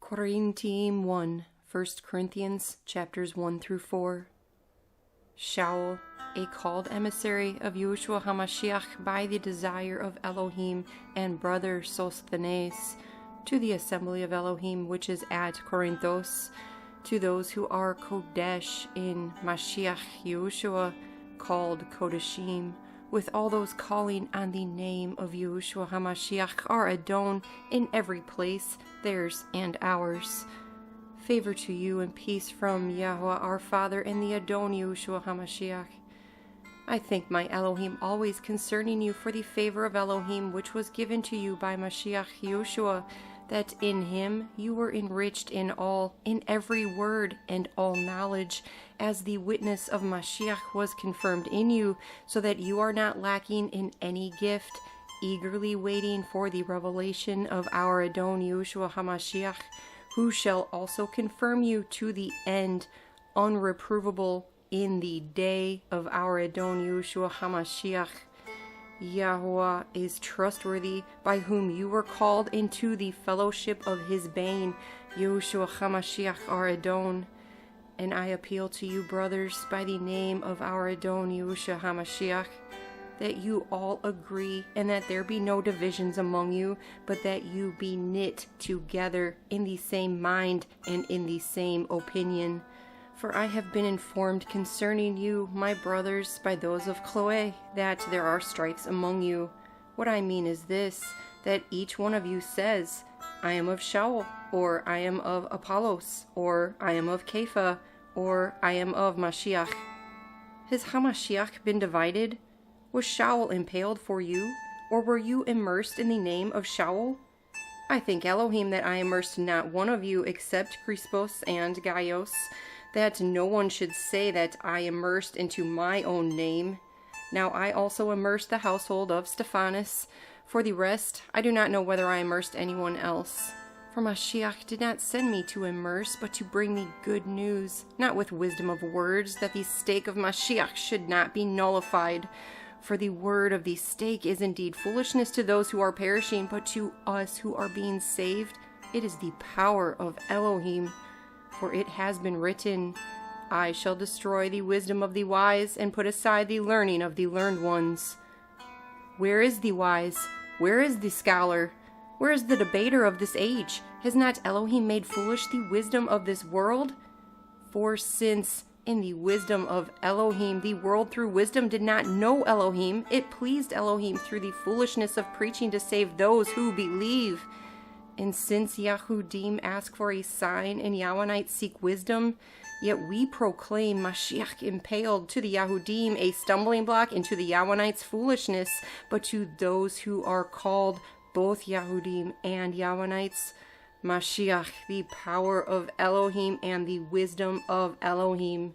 Qorin'tiyim1, 1Corinthians chapters 1 through 4. Shaul, a called emissary of Yahusha HaMashiach by the desire of Elohim, and brother Sosthenes, to the assembly of Elohim which is at Corinthos, to those who are Kodesh in Mashiach Yahusha, called Kodeshim, with all those calling on the name of Yahusha HaMashiach, our Adon, in every place, theirs and ours. Favor to you and peace from Yahweh our Father and the Adon Yahusha HaMashiach. I thank my Elohim always concerning you for the favor of Elohim which was given to you by Mashiach Yahusha, that in him you were enriched in every word and all knowledge, as the witness of Mashiach was confirmed in you, so that you are not lacking in any gift, eagerly waiting for the revelation of our Adon Yahusha HaMashiach, who shall also confirm you to the end, unreprovable in the day of our Adon Yahusha HaMashiach. Yahuah is trustworthy, by whom you were called into the fellowship of his bane, Yahusha HaMashiach our Adon. And I appeal to you, brothers, by the name of our Adon Yahusha HaMashiach, that you all agree, and that there be no divisions among you, but that you be knit together in the same mind and in the same opinion. For I have been informed concerning you, my brothers, by those of Chloe, that there are strifes among you. What I mean is this, that each one of you says, I am of Shaul, or I am of Apollos, or I am of Kepha, or I am of Mashiach. Has HaMashiach been divided? Was Shaul impaled for you, or were you immersed in the name of Shaul? I thank Elohim that I immersed not one of you except Crispus and Gaius, that no one should say that I immersed into my own name. Now I also immersed the household of Stephanus. For the rest, I do not know whether I immersed anyone else. For Mashiach did not send me to immerse, but to bring the good news, not with wisdom of words, that the stake of Mashiach should not be nullified. For the word of the stake is indeed foolishness to those who are perishing, but to us who are being saved, it is the power of Elohim. For it has been written, I shall destroy the wisdom of the wise, and put aside the learning of the learned ones. Where is the wise? Where is the scholar? Where is the debater of this age? Has not Elohim made foolish the wisdom of this world? For since in the wisdom of Elohim the world through wisdom did not know Elohim, it pleased Elohim through the foolishness of preaching to save those who believe. And since Yahudim ask for a sign and Yahuanites seek wisdom, yet we proclaim Mashiach impaled, to the Yahudim a stumbling block, and to the Yahuanites foolishness, but to those who are called, both Yahudim and Yahuanites, Mashiach, the power of Elohim and the wisdom of Elohim.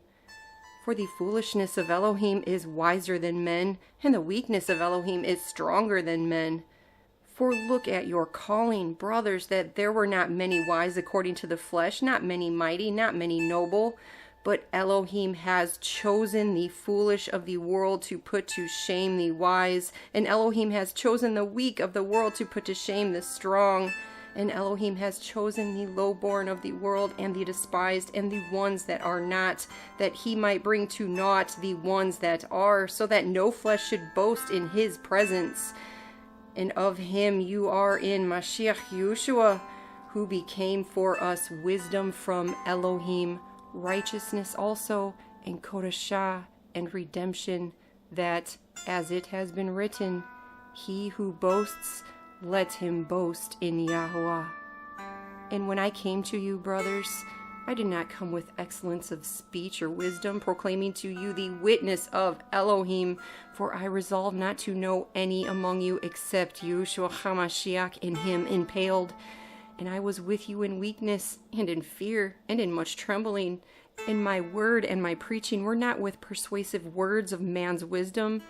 For the foolishness of Elohim is wiser than men, and the weakness of Elohim is stronger than men. For look at your calling, brothers, that there were not many wise according to the flesh, not many mighty, not many noble, but Elohim has chosen the foolish of the world to put to shame the wise, and Elohim has chosen the weak of the world to put to shame the strong, and Elohim has chosen the lowborn of the world and the despised and the ones that are not, that he might bring to naught the ones that are, so that no flesh should boast in his presence. And of him you are in Mashiach Yahshua, who became for us wisdom from Elohim, righteousness also, and Kodeshah, and redemption, that, as it has been written, he who boasts, let him boast in Yahuah. And when I came to you, brothers, I did not come with excellence of speech or wisdom, proclaiming to you the witness of Elohim, for I resolved not to know any among you except Yahusha HaMashiach, in him impaled. And I was with you in weakness, and in fear, and in much trembling. And my word and my preaching were not with persuasive words of man's wisdom,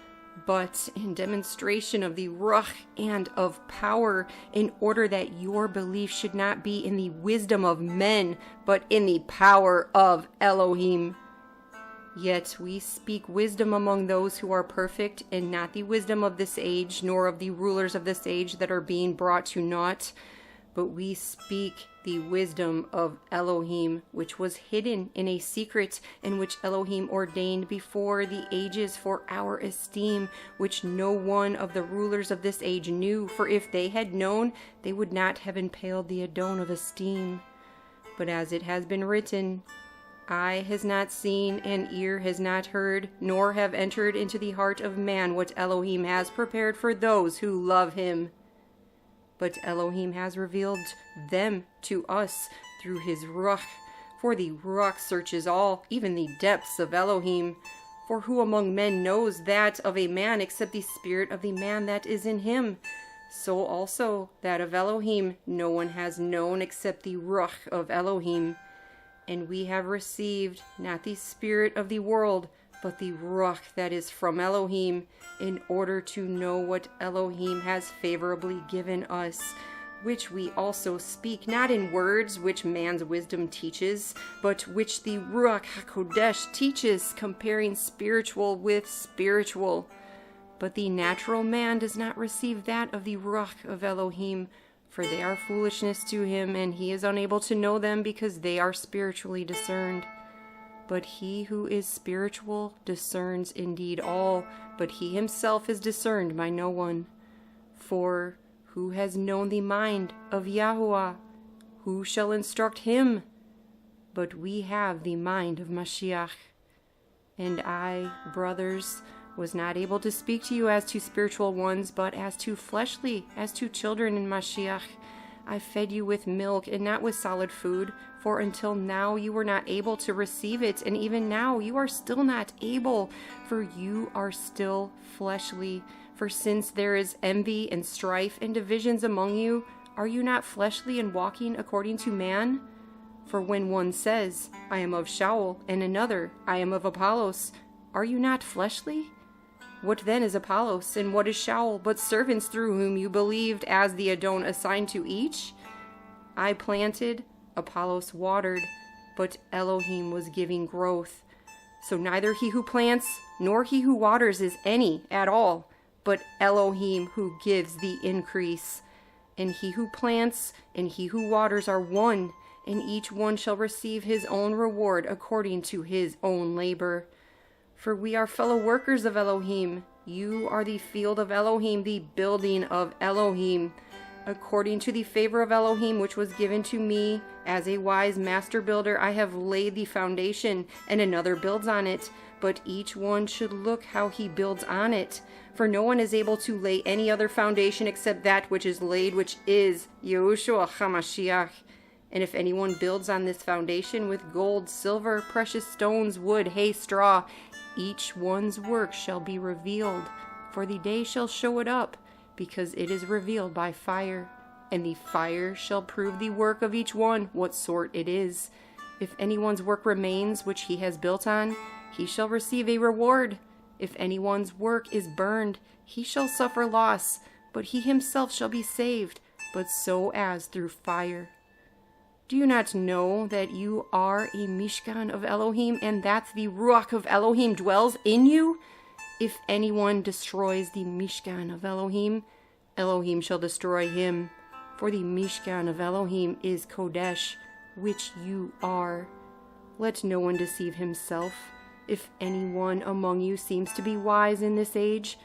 but in demonstration of the Ruah and of power, in order that your belief should not be in the wisdom of men, but in the power of Elohim. Yet we speak wisdom among those who are perfect, and not the wisdom of this age, nor of the rulers of this age that are being brought to naught, but we speak the wisdom of Elohim, which was hidden in a secret, and which Elohim ordained before the ages for our esteem, which no one of the rulers of this age knew, for if they had known, they would not have impaled the Adon of esteem. But as it has been written, eye has not seen, and ear has not heard, nor have entered into the heart of man what Elohim has prepared for those who love him. But Elohim has revealed them to us through his Ruah, for the Ruah searches all, even the depths of Elohim. For who among men knows that of a man except the spirit of the man that is in him? So also that of Elohim no one has known except the Ruah of Elohim. And we have received not the spirit of the world, but the Ruah that is from Elohim, in order to know what Elohim has favorably given us, which we also speak, not in words which man's wisdom teaches, but which the Ruach HaKodesh teaches, comparing spiritual with spiritual. But the natural man does not receive that of the Ruach of Elohim, for they are foolishness to him, and he is unable to know them because they are spiritually discerned. But he who is spiritual discerns indeed all, but he himself is discerned by no one. For who has known the mind of Yahuah? Who shall instruct him? But we have the mind of Mashiach. And I, brothers, was not able to speak to you as to spiritual ones, but as to fleshly, as to children in Mashiach. I fed you with milk and not with solid food, for until now you were not able to receive it, and even now you are still not able, for you are still fleshly. For since there is envy and strife and divisions among you, are you not fleshly and walking according to man? For when one says, I am of Shaul, and another, I am of Apollos, are you not fleshly? What then is Apollos, and what is Shaul, but servants through whom you believed, as the Adon assigned to each? I planted, Apollos watered, but Elohim was giving growth. So neither he who plants, nor he who waters is any at all, but Elohim who gives the increase. And he who plants and he who waters are one, and each one shall receive his own reward according to his own labor. For we are fellow workers of Elohim. You are the field of Elohim, the building of Elohim. According to the favor of Elohim, which was given to me, as a wise master builder, I have laid the foundation, and another builds on it. But each one should look how he builds on it. For no one is able to lay any other foundation except that which is laid, which is Yahusha HaMashiach. And if anyone builds on this foundation with gold, silver, precious stones, wood, hay, straw, each one's work shall be revealed, for the day shall show it up, because it is revealed by fire. And the fire shall prove the work of each one, what sort it is. If anyone's work remains which he has built on, he shall receive a reward. If anyone's work is burned, he shall suffer loss, but he himself shall be saved, but so as through fire. Do you not know that you are a Mishkan of Elohim, and that the Ruach of Elohim dwells in you? If anyone destroys the Mishkan of Elohim, Elohim shall destroy him. For the Mishkan of Elohim is Kodesh, which you are. Let no one deceive himself. If anyone among you seems to be wise in this age,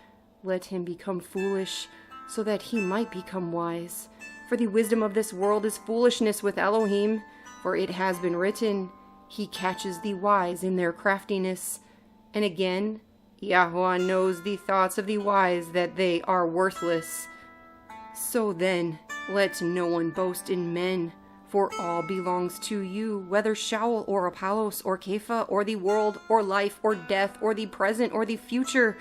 let him become foolish, so that he might become wise. For the wisdom of this world is foolishness with Elohim, for it has been written, He catches the wise in their craftiness. And again, Yahuah knows the thoughts of the wise, that they are worthless. So then, let no one boast in men, for all belongs to you, whether Shaul or Apollos or Kepha or the world or life or death or the present or the future.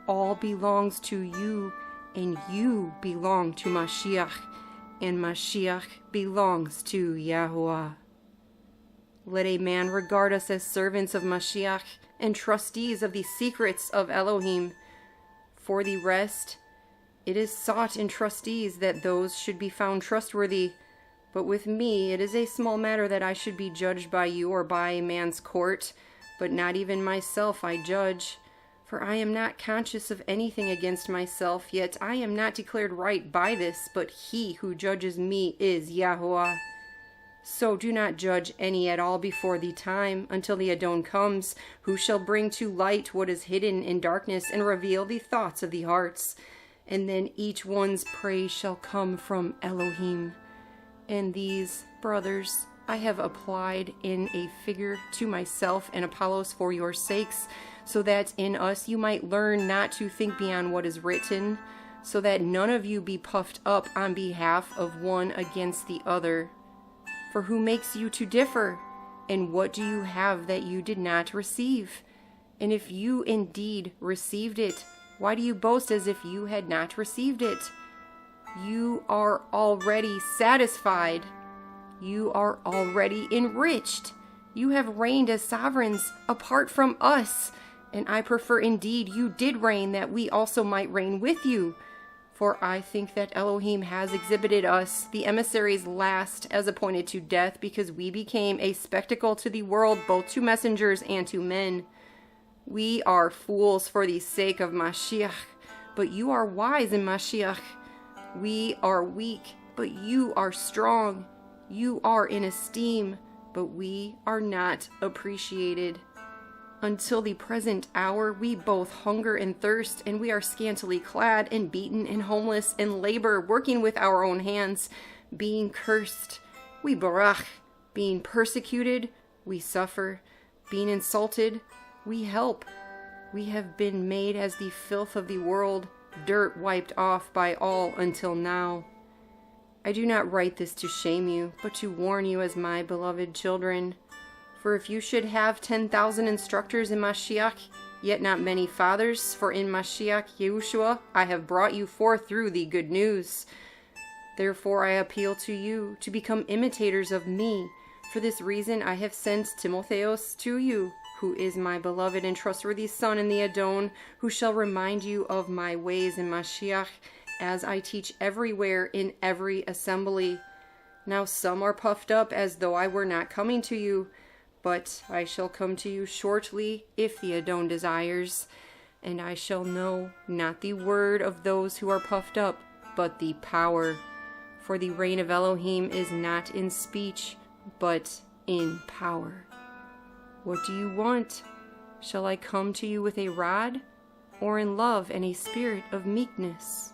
All belongs to you, and you belong to Mashiach, and Mashiach belongs to Yahuah. Let a man regard us as servants of Mashiach and trustees of the secrets of Elohim. For the rest, it is sought in trustees that those should be found trustworthy. But with me it is a small matter that I should be judged by you or by a man's court, but not even myself I judge. For I am not conscious of anything against myself, yet I am not declared right by this, but he who judges me is Yahuah. So do not judge any at all before the time, until the Adon comes, who shall bring to light what is hidden in darkness and reveal the thoughts of the hearts. And then each one's praise shall come from Elohim. And these, brothers, I have applied in a figure to myself and Apollos for your sakes, so that in us you might learn not to think beyond what is written, so that none of you be puffed up on behalf of one against the other. For who makes you to differ? And what do you have that you did not receive? And if you indeed received it, why do you boast as if you had not received it? You are already satisfied. You are already enriched. You have reigned as sovereigns apart from us. And I prefer indeed you did reign, that we also might reign with you. For I think that Elohim has exhibited us, the emissaries, last as appointed to death, because we became a spectacle to the world, both to messengers and to men. We are fools for the sake of Mashiach, but you are wise in Mashiach. We are weak, but you are strong. You are in esteem, but we are not appreciated. Until the present hour, we both hunger and thirst, and we are scantily clad and beaten and homeless and labor, working with our own hands, being cursed. We barach, being persecuted, we suffer, being insulted, we help. We have been made as the filth of the world, dirt wiped off by all until now. I do not write this to shame you, but to warn you as my beloved children. For if you should have 10,000 instructors in Mashiach, yet not many fathers, for in Mashiach Yahusha I have brought you forth through the good news. Therefore I appeal to you to become imitators of me. For this reason I have sent Timotheus to you, who is my beloved and trustworthy son in the Adon, who shall remind you of my ways in Mashiach, as I teach everywhere in every assembly. Now some are puffed up as though I were not coming to you, but I shall come to you shortly, if the Adon desires, and I shall know not the word of those who are puffed up, but the power. For the reign of Elohim is not in speech, but in power. What do you want? Shall I come to you with a rod, or in love and a spirit of meekness?